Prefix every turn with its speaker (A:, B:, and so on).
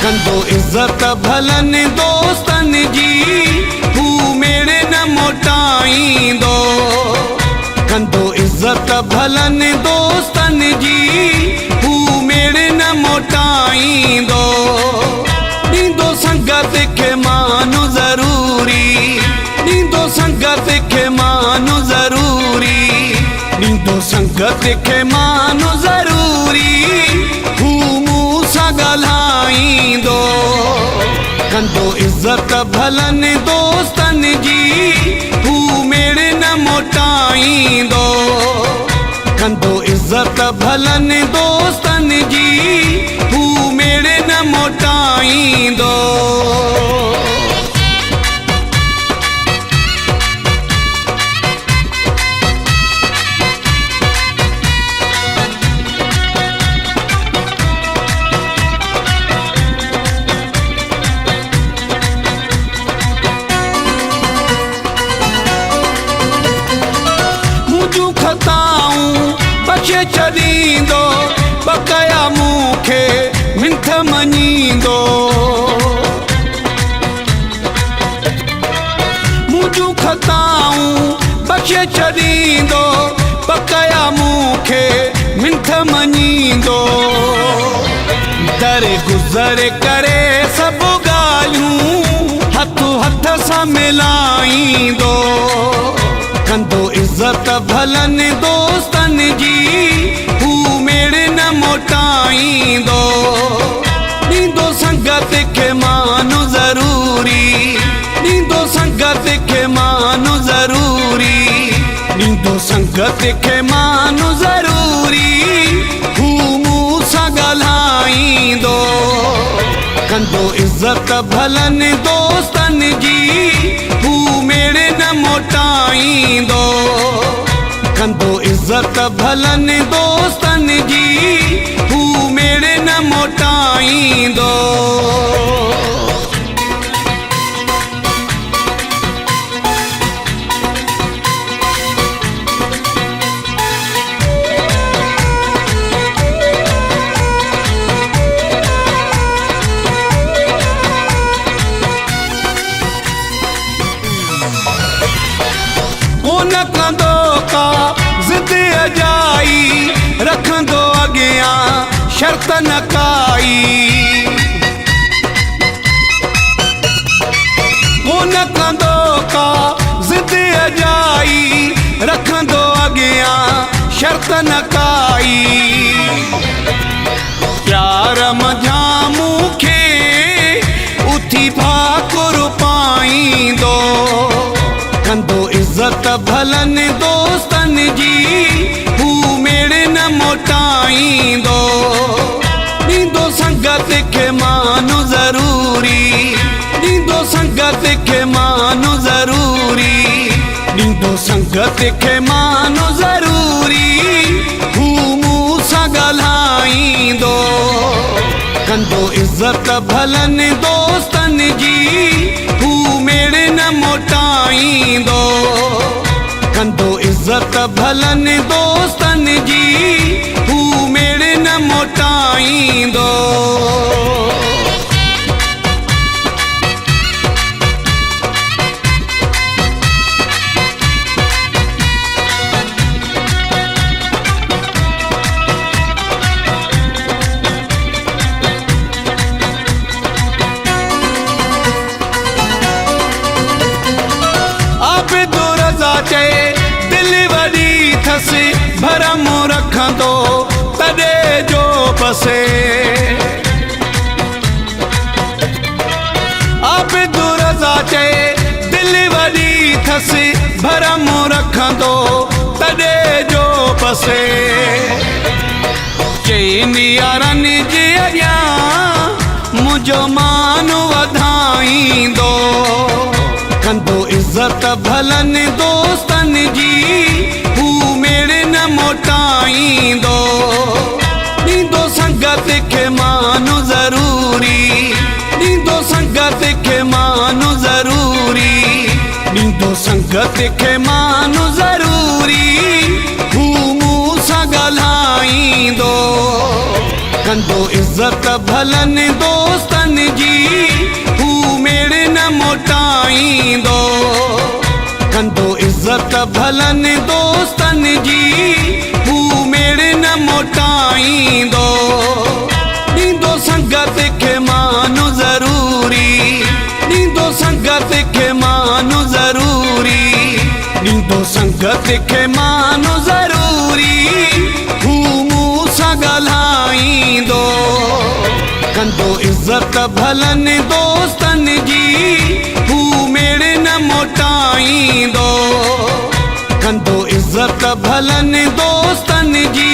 A: कंदो इज्जत भलन दोस्तन जी हू मेरे न मोटाईंदो। कंदो इज्जत भलन दोस्तन जी हू मेरे न मोटाईंदो। ॾींदो संगत खे मानो ज़रूरी, ॾींदो संगत खे मानो ज़रूरी, ॾींदो संगत खे मानो ज़रूरी। हू मूं सां ॻाल्हाईंदो। कंदो इज्जत भलन दोस्तन जी हू मेरे न मोटाईंदो। कंदो इज्जत भलन दोस्तन जी हू मेरे न मोटाईंदो। मुंहिंजूं खताऊं बख़्शे छॾींदो, बक़ाया मूंखे मिंथ मञींदो। मुंहिंजूं खताऊं बख़्शे छॾींदो, बक़ाया मूंखे मिंथ मञींदो। दर गुज़र करे सभु ॻाल्हियूं हथो हथ सां मिलाईंदो। कंदो इज्जत भलन दोस्तन जी हू मेरे न मोटाईंदो। ॾींदो संगत खे मानो ज़रूरी, ॾींदो संगत खे मानो ज़रूरी, ॾींदो संगत खे मानो ज़रूरी। हू मूं सां ॻाल्हाईंदो। कंदो इज्जत भलन दोस्तन जी हू मेरे न मोटाईंदो। कंदो इज्जत भलन दोस्तन जी हू मेरे न मोटाईंदो। कोन कंदो का ज़िद अजाई, रखंदो अॻियां शर्त न काई। कोन कंदो का ज़िद अजाई, रखंदो अॻियां शर्त न काई। प्यार मझां मूंखे उथी भाकुर पाईंदो। कंदो इज्जत भलन दोस्तन जी हू मेरे न मोटाईंदो। ॾींदो संगत खे मानो ज़रूरी, ॾींदो संगत खे मानो ज़रूरी, ॾींदो संगत खे मानो ज़रूरी। हू मूं सां ॻाल्हाईंदो। कंदो इज्जत भलन दोस्तन जी हू मेरे न मोटाईंदो। कंदो इज्जत भलन दोस्तन जी हू मेरे न मोटाईंदो। चए दिल वॾी थसि भरम रखंदो तॾहिं जो पसे। आबिदुर रज़ा चए दिल वॾी थसि भरम रखंदो तॾहिं जो पसे। चईंदी यारनि जे अॻियां मुंहिंजो मान वधाईंदो। कंदो इज्जत भलन दोस्तन जी हू मेरे न मोटाईंदो। ॾींदो संगत खे मानो ज़रूरी, ॾींदो संगत खे मानो ज़रूरी, ॾींदो संगत खे मानो ज़रूरी। हू मूं सां ॻाल्हाईंदो। कंदो इज्जत भलन दोस्तन जी हू मेरे न मोटाईंदो कंदो इज्जत भलन दोस्तन जी हू मेरे न मोटाईंदो ॾींदो संगत खे मानु ज़रूरी ॾींदो संगत खे मानु ज़रूरी ॾींदो संगत खे मानु ज़रूरी हू मूं सां ॻाल्हाईंदो कंदो इज्जत भलन दोस्तन जी हू मेरे न मोटाईंदो कंदो इज्जत भलन दोस्तन जी